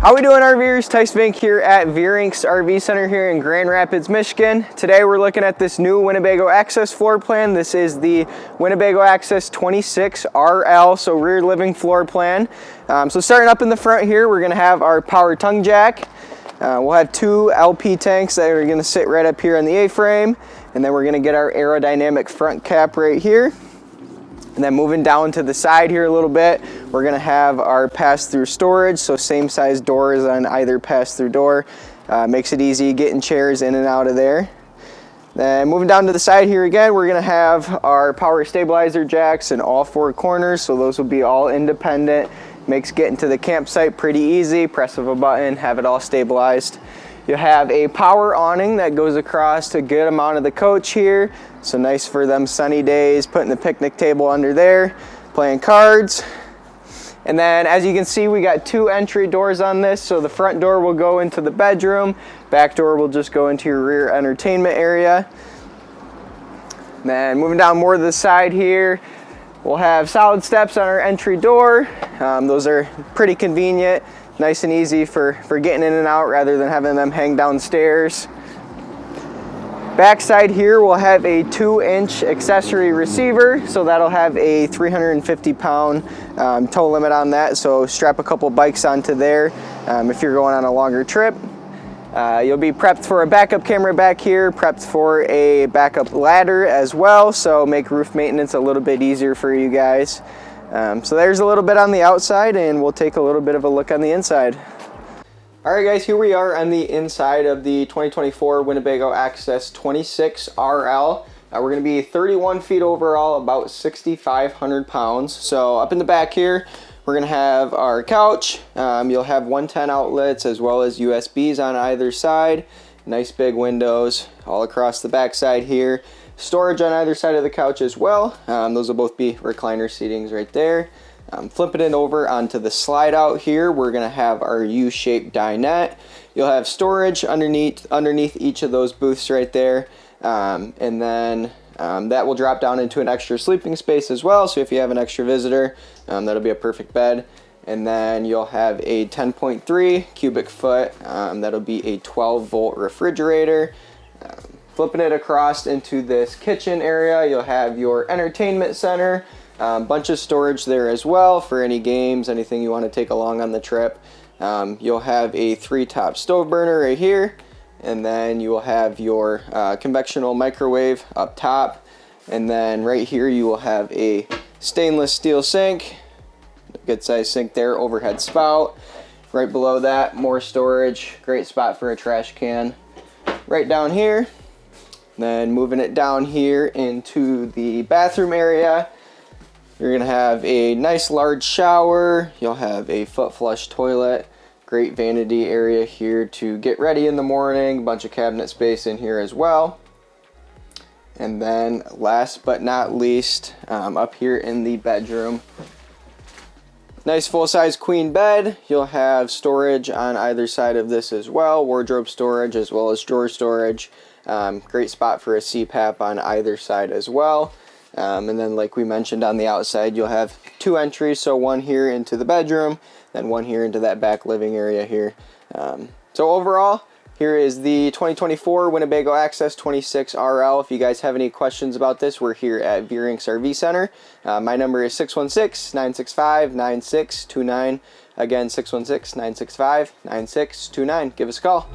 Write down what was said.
How we doing, RVers? Veurink here at Veurink's RV Center here in Grand Rapids, Michigan. Today we're looking at this new Winnebago Access floor plan. This is the Winnebago Access 26RL, so rear living floor plan. So starting up in the front here, we're going to have our power tongue jack. We'll have two LP tanks that are going to sit right up here on the A-frame, and then we're going to get our aerodynamic front cap right here. And then moving down to the side here a little bit, we're gonna have our pass-through storage, so same size doors on either pass-through door. Makes it easy getting chairs in and out of there. Then moving down to the side here again, we're gonna have our power stabilizer jacks in all four corners, so those will be all independent. Makes getting to the campsite pretty easy. Press of a button, have it all stabilized. You'll have a power awning that goes across a good amount of the coach here. So nice for them sunny days, putting the picnic table under there, playing cards. And then as you can see, we got two entry doors on this. So the front door will go into the bedroom. Back door will just go into your rear entertainment area. And then moving down more to the side here, we'll have solid steps on our entry door. Those are pretty convenient. Nice and easy for getting in and out rather than having them hang downstairs. Backside here we'll have a 2-inch accessory receiver, so that'll have a 350-pound tow limit on that, so strap a couple bikes onto there if you're going on a longer trip. You'll be prepped for a backup camera back here, prepped for a backup ladder as well, so make roof maintenance a little bit easier for you guys. So there's a little bit on the outside, and we'll take a little bit of a look on the inside. Alright guys, here we are on the inside of the 2024 Winnebago Access 26RL. We're going to be 31 feet overall, about 6,500 pounds. So up in the back here, we're going to have our couch. You'll have 110 outlets as well as USBs on either side. Nice big windows all across the back side here. Storage on either side of the couch as well. Those will both be recliner seatings right there. Flipping it over onto the slide out here, we're going to have our U-shaped dinette. You'll have storage underneath each of those booths right there. And then that will drop down into an extra sleeping space as well. So if you have an extra visitor, that'll be a perfect bed. And then you'll have a 10.3 cubic foot. That'll be a 12-volt refrigerator. Flipping it across into this kitchen area, you'll have your entertainment center. Bunch of storage there as well for any games, anything you want to take along on the trip. You'll have a 3-top stove burner right here, and then you will have your convectional microwave up top, and then right here you will have a stainless steel sink, good size sink there, overhead spout. Right below that, more storage, great spot for a trash can. Right down here, then moving it down here into the bathroom area. You're going to have a nice large shower. You'll have a foot flush toilet. Great vanity area here to get ready in the morning. Bunch of cabinet space in here as well. And then last but not least, up here in the bedroom. Nice full-size queen bed. You'll have storage on either side of this as well. Wardrobe storage as well as drawer storage. Great spot for a CPAP on either side as well. And then like we mentioned on the outside, you'll have two entries, so one here into the bedroom, then one here into that back living area here. So overall, here is the 2024 Winnebago Access 26RL. If you guys have any questions about this, we're here at Veurink's RV Center. My number is 616-965-9629. Again, 616-965-9629. Give us a call.